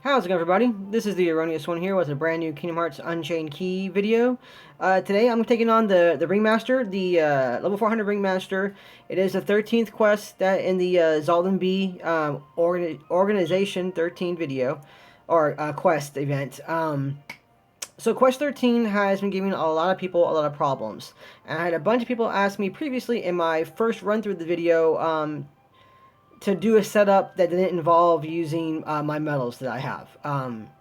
How's it going, everybody? This is the Erroneous One here with a brand new Kingdom Hearts Unchained Key video. Today I'm taking on the Ringmaster, the level 400 Ringmaster. It is the 13th quest that in the Xaldin B Organization 13 video, or quest event. So quest 13 has been giving a lot of people a lot of problems. And I had a bunch of people ask me previously in my first run through the video to do a setup that didn't involve using my medals that I have.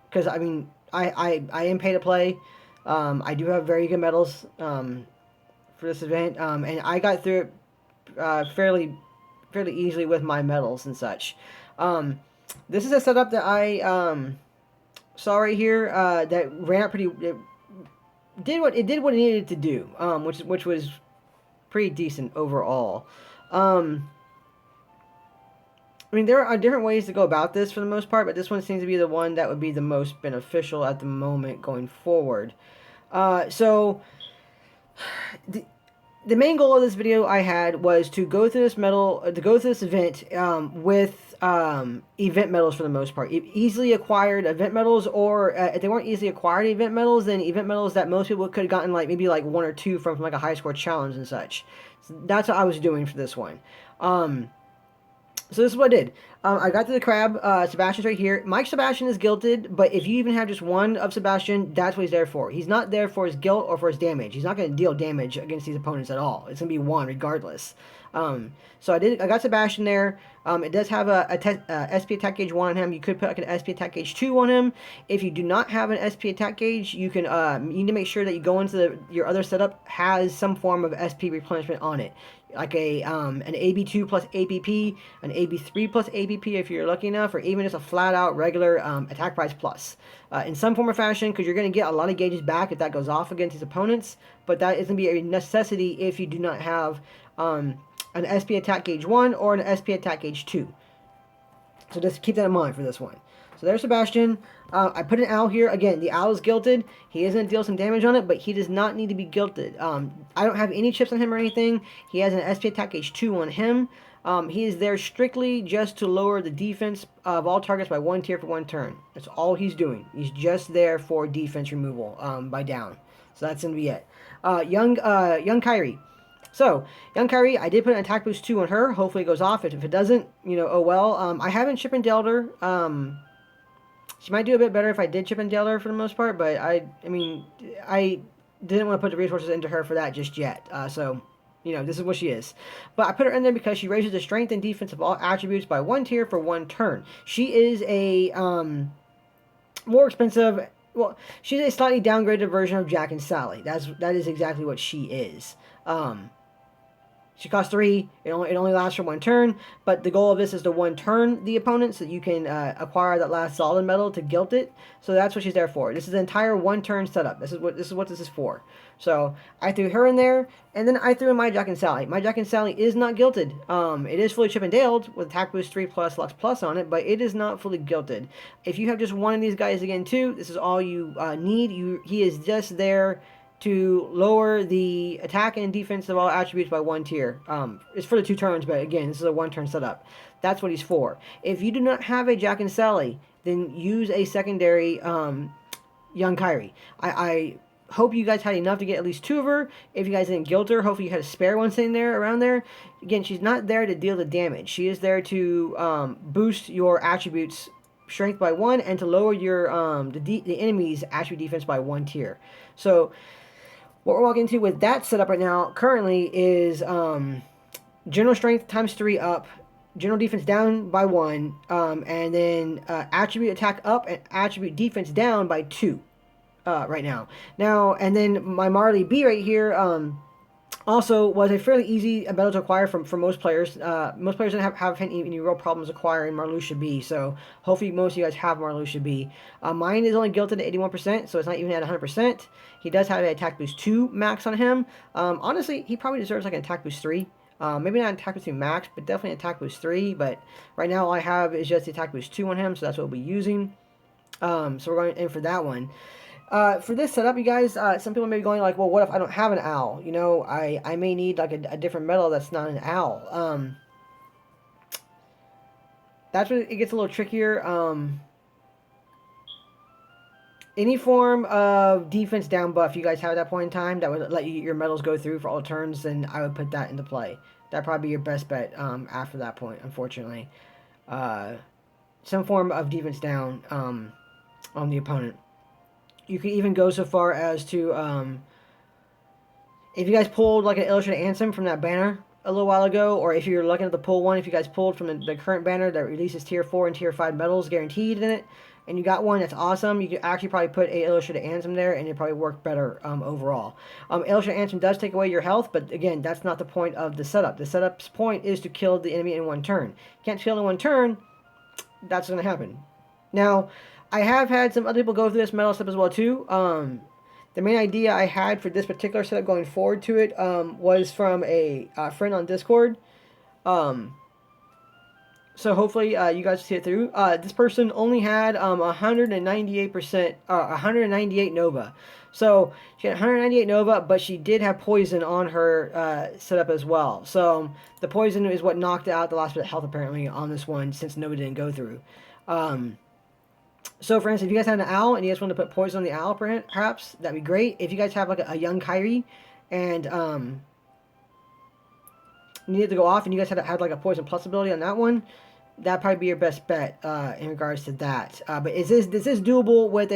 Because I mean, I am pay to play. I do have very good medals for this event, and I got through it fairly easily with my medals and such. This is a setup that I saw right here that ran out pretty. It did what it needed to do, which was pretty decent overall. I mean, there are different ways to go about this for the most part, but this one seems to be the one that would be the most beneficial at the moment going forward. So, the main goal of this video I had was to go through this event with event medals for the most part. Easily acquired event medals, or if they weren't easily acquired event medals, then event medals that most people could have gotten maybe one or two from like a high score challenge and such. So that's what I was doing for this one. So this is what I did. I got to the crab. Sebastian's right here. Mike Sebastian is guilted, but if you even have just one of Sebastian, that's what he's there for. He's not there for his guilt or for his damage. He's not going to deal damage against these opponents at all. It's going to be one regardless. So I got Sebastian there. It does have a SP attack gauge 1 on him. You could put like an SP attack gauge 2 on him. If you do not have an SP attack gauge, you can you need to make sure that you go into your other setup has some form of SP replenishment on it. Like an AB2 plus APP, an AB3 plus APP if you're lucky enough, or even just a flat out regular attack price plus. In some form or fashion, because you're going to get a lot of gauges back if that goes off against these opponents, but that is going to be a necessity if you do not have an SP attack gauge 1 or an SP attack gauge 2. So just keep that in mind for this one. So there's Sebastian. I put an owl here. Again, the owl is guilted. He is going to deal some damage on it, but he does not need to be guilted. I don't have any chips on him or anything. He has an SP attack gauge 2 on him. He is there strictly just to lower the defense of all targets by 1 tier for 1 turn. That's all he's doing. He's just there for defense removal by down. So that's going to be it. Young Kairi. So, young Kairi, I did put an attack boost 2 on her. Hopefully it goes off. If it doesn't, oh well. I haven't chip and dealt her. She might do a bit better if I did chip and deal her for the most part, but I mean, I didn't want to put the resources into her for that just yet. So, this is what she is. But I put her in there because she raises the strength and defense of all attributes by 1 tier for 1 turn. She is a more expensive. Well, she's a slightly downgraded version of Jack and Sally. That is exactly what she is. She costs 3. It only lasts for 1 turn, but the goal of this is to 1 turn the opponent so you can acquire that last solid medal to guilt it. So that's what she's there for. This is an entire 1 turn setup. This is what this is for. So I threw her in there, and then I threw in my Jack and Sally. My Jack and Sally is not guilted. It is fully chip and daled with attack boost 3 plus Lux plus on it, but it is not fully guilted. If you have just one of these guys again too, this is all you need. He is just there to lower the attack and defense of all attributes by 1 tier. It's for the 2 turns, but again, this is a 1 turn setup. That's what he's for. If you do not have a Jack and Sally, then use a secondary young Kairi. I hope you guys had enough to get at least 2 of her. If you guys didn't guilt her, hopefully you had a spare one sitting there around there. Again, she's not there to deal the damage. She is there to boost your attributes strength by 1 and to lower your the enemy's attribute defense by 1 tier. So what we're walking into with that setup right now currently is general strength times 3 up, general defense down by 1, and then attribute attack up and attribute defense down by 2 right now. And then my Marley B right here also was a fairly easy medal to acquire for most players. Most players don't have any real problems acquiring Marluxia B, so hopefully most of you guys have Marluxia B. Mine is only guilted at 81%, so it's not even at 100%. He does have an attack boost 2 max on him. Honestly, he probably deserves like an attack boost 3. Maybe not an attack boost 2 max, but definitely an attack boost 3. But right now all I have is just the attack boost 2 on him, so that's what we'll be using. So we're going in for that one. For this setup, you guys, some people may be going like, well, what if I don't have an owl? I may need like a different medal that's not an owl. That's when it gets a little trickier. any form of defense down buff you guys have at that point in time that would let your medals go through for all turns, then I would put that into play. That'd probably be your best bet after that point, unfortunately. Some form of defense down on the opponent. You could even go so far as to, if you guys pulled like an Illustrated Ansem from that banner a little while ago, or if you're looking at the pull one, if you guys pulled from the current banner that releases tier 4 and tier 5 medals guaranteed in it, and you got one that's awesome, you could actually probably put a Illustrated Ansem there, and it probably work better overall. Illustrated Ansem does take away your health, but again, that's not the point of the setup. The setup's point is to kill the enemy in one turn. Can't kill in one turn, that's going to happen. Now, I have had some other people go through this metal step as well too. The main idea I had for this particular setup going forward to it was from a friend on Discord. So hopefully you guys see it through. This person only had 198%, 198 Nova. So she had 198 Nova, but she did have poison on her setup as well. So the poison is what knocked out the last bit of health apparently on this one, since Nova didn't go through. So, for instance, if you guys have an owl and you guys want to put poison on the owl, perhaps, that'd be great. If you guys have, like, a young Kyrie and needed to go off and you guys had like, a poison plus ability on that one, that'd probably be your best bet in regards to that. But this is doable with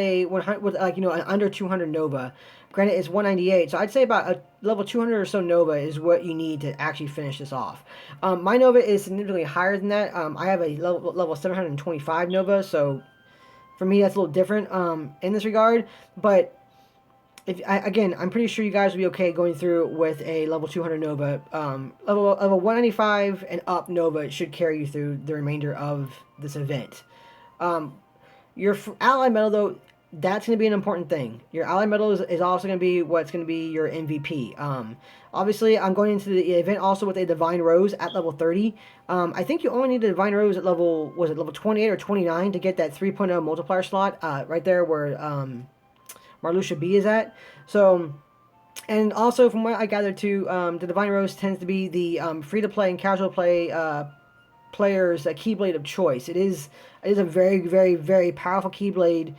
like, you know, an under 200 Nova. Granted, it's 198, so I'd say about a level 200 or so Nova is what you need to actually finish this off. My Nova is significantly higher than that. I have a level 725 Nova, so for me, that's a little different in this regard, but again, I'm pretty sure you guys will be okay going through with a level 200 Nova. Level 195 and up Nova should carry you through the remainder of this event. Your ally medal, though, that's going to be an important thing. Your ally medal is also going to be what's going to be your MVP. Obviously, I'm going into the event also with a Divine Rose at level 30. I think you only need a Divine Rose at level, was it level 28 or 29 to get that 3.0 multiplier slot right there where Marluxia B is at. So, and also from what I gathered too, the Divine Rose tends to be the free-to-play and casual play players' Keyblade of choice. It is a very, very, very powerful Keyblade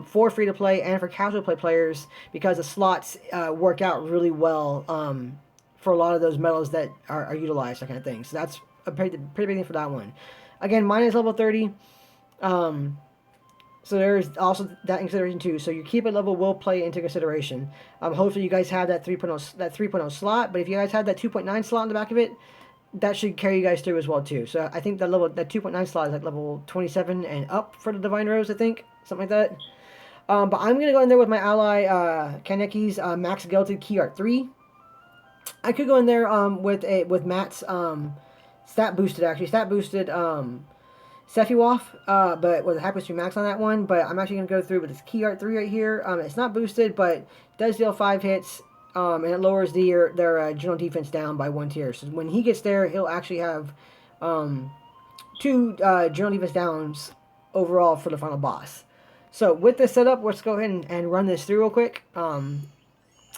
for free-to-play and for casual play players, because the slots work out really well for a lot of those medals that are utilized, that kind of thing. So that's a pretty big thing for that one. Again, mine is level 30. So there's also that in consideration too. So your Keyblade level will play into consideration. Hopefully you guys have that 3.0 slot, but if you guys have that 2.9 slot in the back of it, that should carry you guys through as well too. So I think that 2.9 slot is like level 27 and up for the Divine Rose, I think. Something like that. But I'm going to go in there with my ally Kaneki's Max Gilded Key Art 3. I could go in there with Matt's stat boosted Sephiroth, but with a Hyper Max on that one. But I'm actually going to go through with this Key Art 3 right here. It's not boosted, but does deal 5 hits, and it lowers their general defense down by 1 tier. So when he gets there, he'll actually have 2 general defense downs overall for the final boss. So with this setup, let's go ahead and run this through real quick. I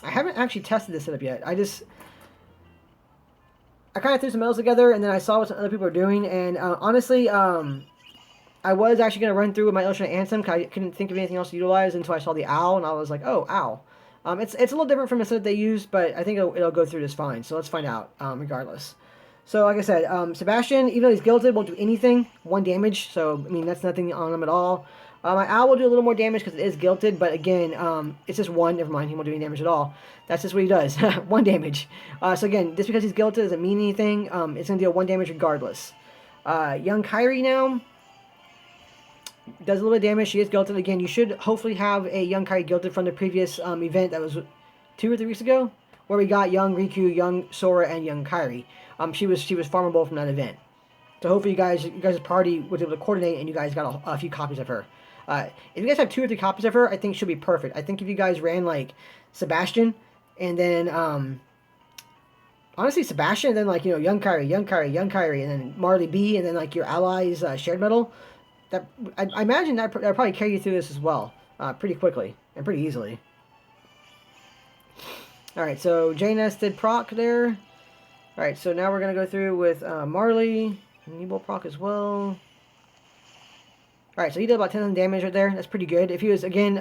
haven't actually tested this setup yet. I kind of threw some medals together, and then I saw what some other people were doing, and honestly, I was actually going to run through with my Illustrated Ansem, because I couldn't think of anything else to utilize until I saw the owl, and I was like, oh, owl. It's a little different from the setup they use, but I think it'll go through this fine, so let's find out, regardless. So, like I said, Sebastian, even though he's gilded, won't do anything. 1 damage, so, I mean, that's nothing on him at all. My owl will do a little more damage because it is gilded, but again, it's just 1. Never mind, he won't do any damage at all. That's just what he does. 1 damage. So again, just because he's gilded doesn't mean anything. It's going to deal 1 damage regardless. Young Kyrie now does a little bit of damage. She is gilded. Again, you should hopefully have a Young Kyrie gilded from the previous event that was 2 or 3 weeks ago, where we got Young Riku, Young Sora, and Young Kyrie. She was farmable from that event. So hopefully you guys' party was able to coordinate and you guys got a few copies of her. If you guys have 2 or 3 copies of her, I think she'll be perfect. I think if you guys ran, like, Sebastian, and then, honestly, Sebastian, and then, like, you know, Young Kyrie, and then Marley B, and then, like, your allies' shared medal, that I imagine that'll probably carry you through this as well, pretty quickly, and pretty easily. Alright, so JNS did proc there. Alright, so now we're going to go through with Marley, and he will proc as well. Alright, so he did about 10 damage right there. That's pretty good. If he was, again,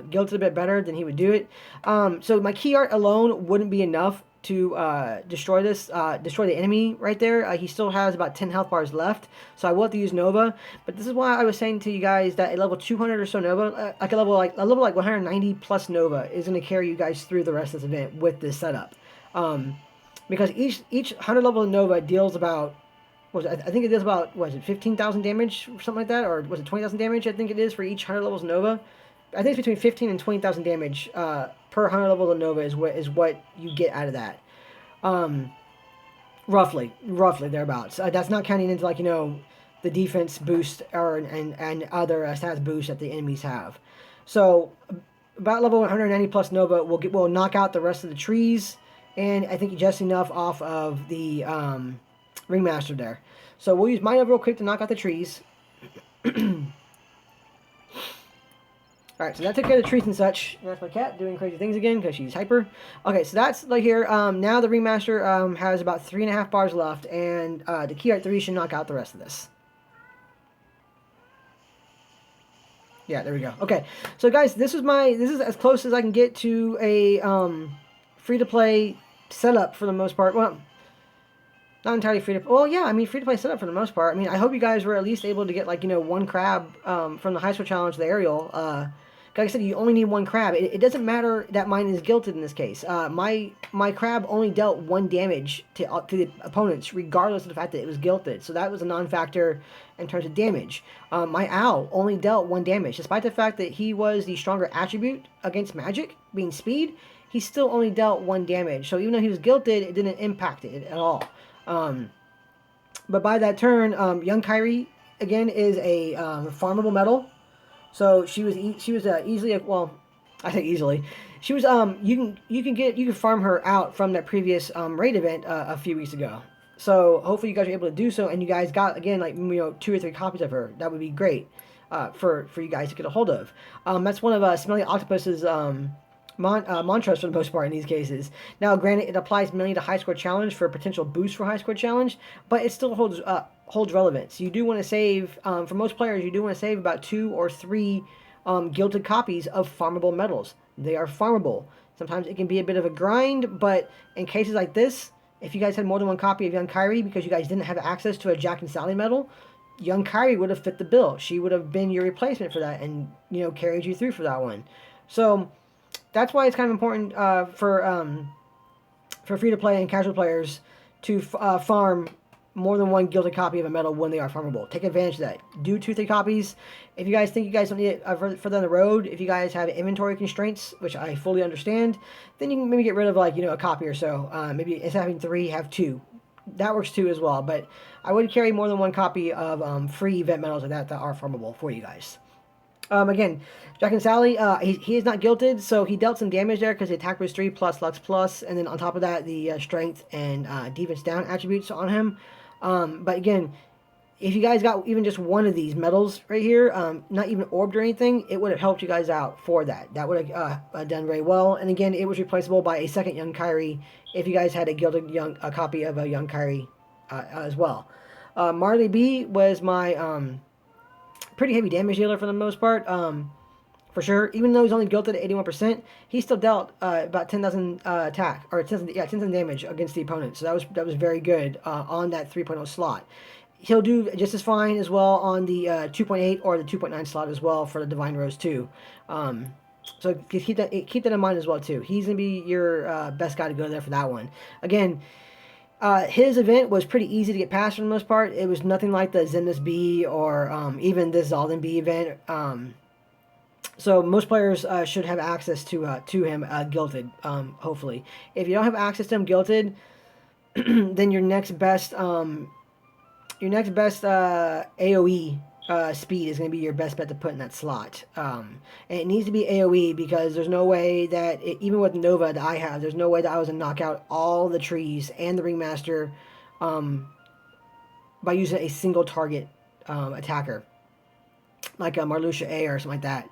gilded a bit better, then he would do it. So my key art alone wouldn't be enough to destroy the enemy right there. He still has about 10 health bars left, so I will have to use Nova. But this is why I was saying to you guys that a level 200 or so Nova, like a level like 190 plus Nova, is going to carry you guys through the rest of this event with this setup. Because each 100 level Nova deals about, I think it does about, 15,000 damage or something like that, or was it 20,000 damage? I think it is for each 100 levels Nova. I think it's between 15 and 20,000 damage per 100 level of Nova is what you get out of that. Roughly thereabouts. That's not counting into, like, the defense boost and other stats boosts that the enemies have. So about level 190 plus Nova will knock out the rest of the trees, and I think just enough off of the Ringmaster there. So we'll use my Nova real quick to knock out the trees. Alright, so that took care of the trees and such. That's my cat doing crazy things again because she's hyper. Okay, so that's like here. Now the Ringmaster has about 3.5 bars left, and the Key Art 3 should knock out the rest of this. Yeah, there we go. Okay, so guys, this is as close as I can get to a free-to-play setup for the most part. Well, not entirely free to. Well, yeah, I mean free to play setup for the most part. I mean, I hope you guys were at least able to get, like, one crab from the high score challenge, the aerial. Like I said, you only need one crab. It doesn't matter that mine is gilted in this case. My crab only dealt 1 damage to the opponents, regardless of the fact that it was gilted. So that was a non-factor in terms of damage. My owl only dealt 1 damage, despite the fact that he was the stronger attribute against magic, being speed. He still only dealt 1 damage. So even though he was gilted, it didn't impact it at all. But by that turn, young Kyrie again is a farmable metal. So she was easily, well, I say easily. She was you can farm her out from that previous raid event a few weeks ago. So hopefully you guys are able to do so, and you guys got, again, like, 2 or 3 copies of her. That would be great for you guys to get a hold of. That's one of Smelly Octopus's mantras for the most part in these cases. Now, granted, it applies mainly to high score challenge for a potential boost for high score challenge, but it still holds relevance. You do want to save, for most players, you do want to save about 2 or 3 gilded copies of farmable metals. They are farmable. Sometimes it can be a bit of a grind, but in cases like this, if you guys had more than 1 copy of Young Kyrie because you guys didn't have access to a Jack and Sally medal, Young Kyrie would have fit the bill. She would have been your replacement for that and, carried you through for that one. So that's why it's kind of important for free-to-play and casual players to farm more than 1 gilded copy of a medal when they are farmable. Take advantage of that. Do 2, 3 copies. If you guys think you guys don't need it further down the road, if you guys have inventory constraints, which I fully understand, then you can maybe get rid of, like, a copy or so. Maybe instead of having 3, have 2. That works too as well. But I would carry more than 1 copy of free event medals like that are farmable for you guys. Again, Jack and Sally, he is not gilded, so he dealt some damage there because the attack was 3 plus Lux plus, and then on top of that, the strength and defense down attributes on him. But again, if you guys got even just 1 of these medals right here, not even orbed or anything, it would have helped you guys out for that. That would have done very well. And again, it was replaceable by a second Young Kyrie if you guys had a gilded copy of a Young Kyrie as well. Marley B was my pretty heavy damage dealer for the most part, for sure. Even though he's only gilded at 81%, he still dealt about 10,000 attack, or 10,000 damage against the opponent. So that was very good on that 3.0 slot. He'll do just as fine as well on the 2.8 or the 2.9 slot as well for the Divine Rose too. So keep that in mind as well too. He's gonna be your best guy to go there for that one. Again, his event was pretty easy to get past for the most part. It was nothing like the Zenus B or even this Xaldin B event. So most players should have access to him gilded, hopefully. If you don't have access to him gilded, then your next best AoE speed is going to be your best bet to put in that slot. And it needs to be AoE because there's no way that, even with Nova that I have, there's no way that I was going to knock out all the trees and the Ringmaster by using a single target attacker. Like a Marluxia A or something like that.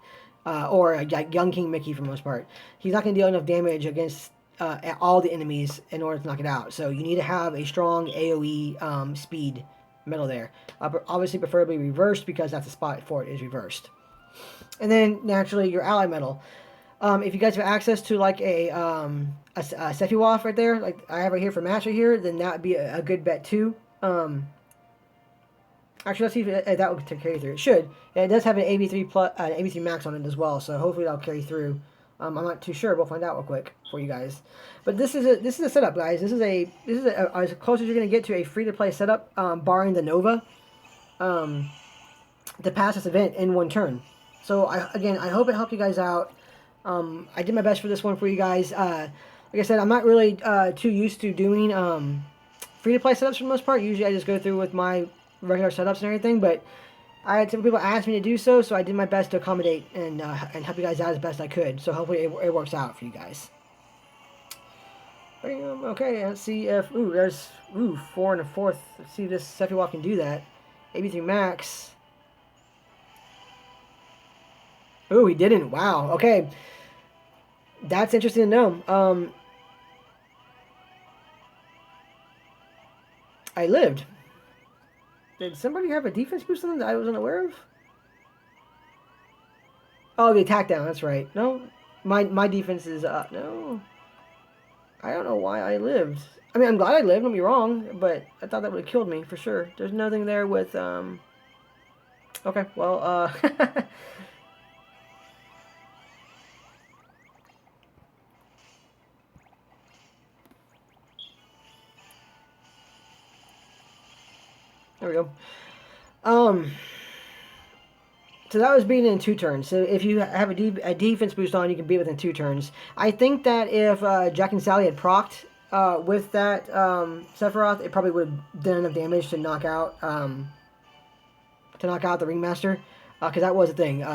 Or like Young King Mickey for the most part. He's not going to deal enough damage against all the enemies in order to knock it out. So you need to have a strong AoE speed medal there. Obviously, preferably reversed because that's the spot for it is reversed. And then naturally your ally medal. If you guys have access to like a Sephiroth right there, like I have right here for Master here, then that would be a good bet too. Actually, let's see if that will carry through. It should. And it does have an AB3 plus, AB3 max on it as well, so hopefully that'll carry through. I'm not too sure. We'll find out real quick for you guys. But this is a setup, guys. This is as close as you're gonna get to a free to play setup, barring the Nova, to pass this event in one turn. So I hope it helped you guys out. I did my best for this one for you guys. Like I said, I'm not really too used to doing free to play setups for the most part. Usually I just go through with my regular setups and everything, but I had some people ask me to do so, so I did my best to accommodate and help you guys out as best I could. So hopefully it works out for you guys. Okay, let's see if there's 4 and a 4th. Let's see if this Sephiroth can do that. AB3 max. Ooh, he didn't. Wow. Okay, that's interesting to know. I lived. Did somebody have a defense boost on them that I was unaware of? Oh, the attack down. That's right. No, my defense is up. No, I don't know why I lived. I mean, I'm glad I lived. Don't be wrong, but I thought that would have killed me for sure. There's nothing there with Okay, well there we go. So that was beaten in 2 turns. So if you have a defense boost on, you can beat within 2 turns. I think that if Jack and Sally had procced with that Sephiroth, it probably would have done enough damage to knock out the Ringmaster, because that was the thing.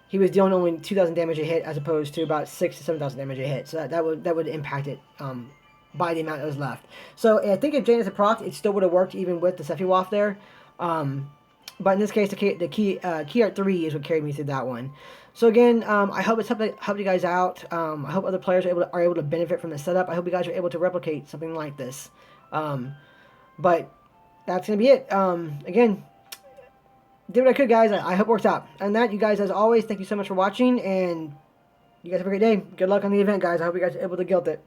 He was dealing only 2,000 damage a hit as opposed to about 6,000 to 7,000 damage a hit. So that would impact it by the amount that was left. So I think if Janus had procced, it still would have worked even with the Sephiroth there. But in this case, the key art 3 is what carried me through that one. So again, I hope it's helped you guys out. I hope other players are able to benefit from the setup. I hope you guys are able to replicate something like this. But that's going to be it. Again, did what I could, guys. I hope it works out. And that, you guys, as always, thank you so much for watching. And you guys have a great day. Good luck on the event, guys. I hope you guys are able to gilt it.